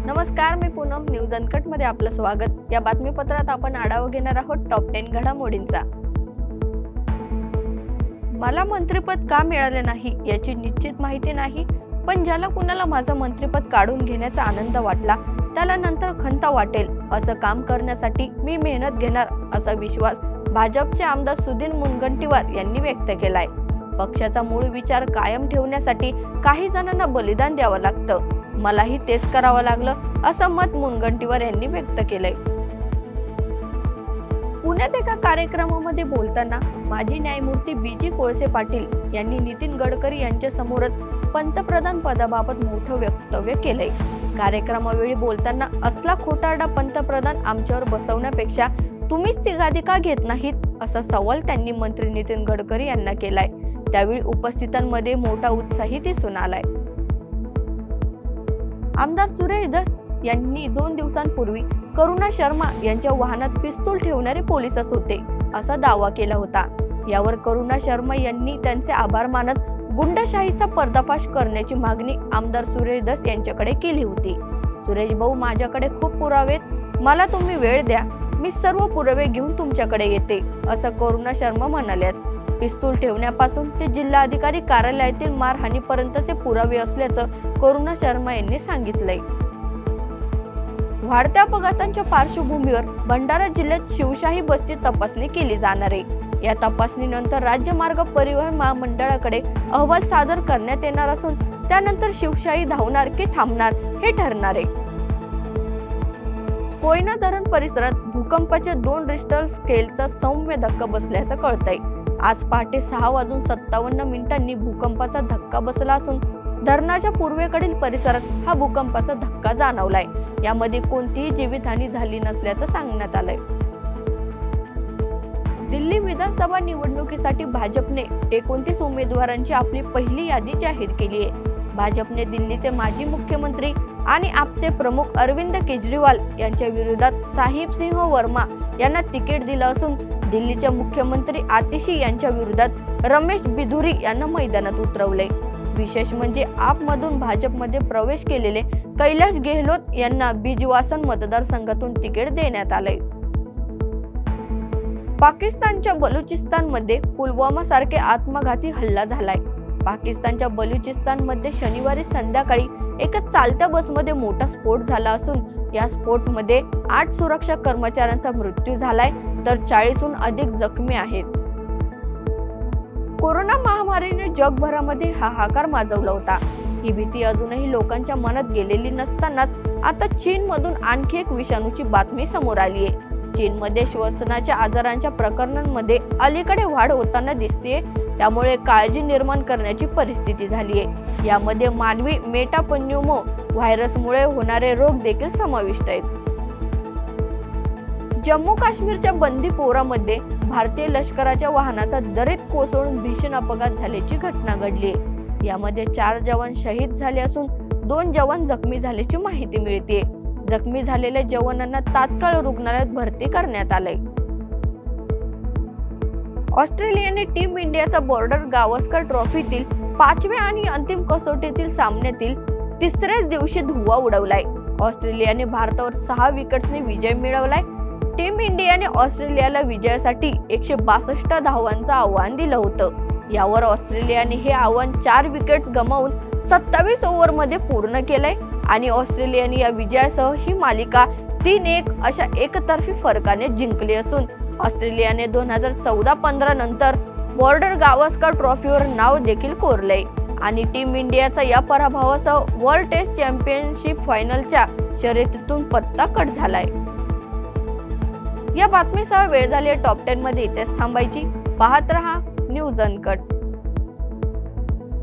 नमस्कार, मी Poonam. News uncut मध्ये आपलं स्वागत. या बातमीपत्रात आपण आढावा घेणार आहोत टॉप 10 घडामोडींचा. मला मंत्रिपद का मिळाले नाही याची निश्चित माहिती नाही, पण ज्याला कुणाला माझं मंत्रिपद काढून घेण्याचा आनंद वाटला त्याला नंतर खंत वाटेल. असं काम करण्यासाठी मी मेहनत घेणार असा विश्वास भाजपचे आमदार सुधीर मुनगंटीवार यांनी व्यक्त केलाय. पक्षाचा मूळ विचार कायम ठेवण्यासाठी काही जणांना बलिदान द्यावं लागतं. मलाही तेच करावं लागलं असं मत मुनगंटीवार यांनी व्यक्त केलंय. पुण्यात एका कार्यक्रमामध्ये बोलताना माजी न्यायमूर्ती बी.जी. कोळसे पाटील यांनी नितीन गडकरी यांच्या समोरच पंतप्रधान पदाबाबत मोठं वक्तव्य केलंय. कार्यक्रमावेळी बोलताना असला खोटारडा पंतप्रधान आमच्यावर बसवण्यापेक्षा तुम्हीच ती गादी का घेत नाहीत असा सवाल त्यांनी मंत्री नितीन गडकरी यांना केलाय. त्यावेळी उपस्थितांमध्ये मोठा उत्साही दिसून आलाय. आमदार सुरेश धस यांनी 2 दिवसांपूर्वी करुणा शर्मा यांच्या वाहनात पिस्तूल ठेवणारे पोलिसच होते असा दावा केला होता. यावर करुणा शर्मा यांनी त्यांचे आभार मानत गुंडशाहीचा पर्दाफाश करण्याची मागणी आमदार सुरेश धस यांच्याकडे केली होती. सुरेश भाऊ, माझ्याकडे खूप पुरावे आहेत, मला तुम्ही वेळ द्या, मी सर्व पुरावे घेऊन तुमच्याकडे येते असं करुणा शर्मा म्हणाल्यात. पिस्तूल ठेवण्यापासून ते जिल्हाधिकारी कार्यालयातील मारहाणीपर्यंतचे पुरावे असल्याचं करुणा शर्मा यांनी सांगितलंय. वाढत्या अपघातांच्या पार्श्वभूमीवर भंडारा जिल्ह्यात शिवशाही बसची तपासणी केली जाणार आहे. या तपासणीनंतर राज्य मार्ग परिवहन महामंडळाकडे अहवाल सादर करण्यात येणार असून त्यानंतर शिवशाही धावणार की थांबणार हे ठरणार आहे. कोयना धरण परिसरात भूकंपाच्या 2 रिश्टर स्केलचा सौम्य धक्का बसल्याचं कळतंय. आज पहाटे 6:57 भूकंपाचा धक्का बसला असून धरणाच्या पूर्वेकडील परिसरात हा भूकंपाचा धक्का जाणवलाय. यामध्ये कोणतीही जीवितहानी झाली नसल्याचं सांगण्यात आलंय. दिल्ली विधानसभा निवडणुकीसाठी भाजपने 29 उमेदवारांची आपली पहिली यादी जाहीर केली आहे. भाजपने दिल्लीचे माजी मुख्यमंत्री आणि आपचे प्रमुख अरविंद केजरीवाल यांच्या विरोधात साहिब सिंह वर्मा यांना तिकीट दिलं असून दिल्लीचे मुख्यमंत्री आतिशी यांच्या विरोधात रमेश बिधुरी यांना मैदानात उतरवले. विशेष म्हणजे आपमधून भाजपमध्ये प्रवेश केलेले कैलाश गेहलोत यांना बिजवासन मतदारसंघातून तिकीट देण्यात आले. पाकिस्तानच्या बलुचिस्तानमध्ये पुलवामा सारखे आत्मघाती हल्ला झालाय. पाकिस्तानच्या बलुचिस्तानमध्ये शनिवारी संध्याकाळी एका चालत्या बसमध्ये मोठा स्फोट झाला असून या स्फोटमध्ये 8 सुरक्षा कर्मचाऱ्यांचा मृत्यू झालाय तर 40हून अधिक जखमी आहेत. कोरोना महामारीने जगभरामध्ये हाहाकार माजवला होता. ही भीती अजूनही लोकांच्या मनात गेलेली नसतानाच आता चीनमधून आणखी एक विषाणूची बातमी समोर आली आहे. चीनमध्ये श्वसनाच्या आजारांच्या प्रकरणांमध्ये अलीकडे वाढ होताना दिसतेय. त्यामुळे काळजी निर्माण करण्याची परिस्थिती झाली आहे. यामध्ये मानवी मेटापन्यूमो व्हायरसमुळे होणारे रोग देखील समाविष्ट आहेत. जम्मू काश्मीरच्या बंदीपोरामध्ये भारतीय लष्कराच्या वाहनाचा दरीत कोसळून भीषण अपघात झाल्याची घटना घडली आहे. यामध्ये 4 जवान शहीद झाले असून 2 जवान जखमी झाल्याची माहिती मिळते. जखमी झालेल्या जवानांना तात्काळ रुग्णालयात भरती करण्यात आले. ऑस्ट्रेलियाने टीम इंडियाचा बॉर्डर गावस्कर ट्रॉफीतील 5व्या आणि अंतिम कसोटीतील सामन्यातील 3ऱ्याच दिवशी धुव्वा उडवलाय. ऑस्ट्रेलियाने भारतावर 6 विकेट्सने विजय मिळवलाय. टीम इंडियाने ऑस्ट्रेलियाला विजयासाठी 162 धावांचं आव्हान दिलं होतं. यावर ऑस्ट्रेलियाने हे आव्हान 4 विकेट्स गमावून 27 ओव्हरमध्ये पूर्ण केलंय आणि ऑस्ट्रेलियाने या विजयासह ही मालिका 3-1 अशा एकतर्फी फरकाने जिंकली असून ऑस्ट्रेलियाने 2014-15 नंतर बॉर्डर गावस्कर ट्रॉफीवर नाव देखील कोरलंय आणि टीम इंडियाचा या पराभवासह वर्ल्ड टेस्ट चॅम्पियनशिप फायनलच्या शर्यतीतून पत्ता कट झालाय. या बातमीसह वेळ झाली टॉप 10 मध्ये इथेच थांबायची. पाहत रहा न्यूज अनकट.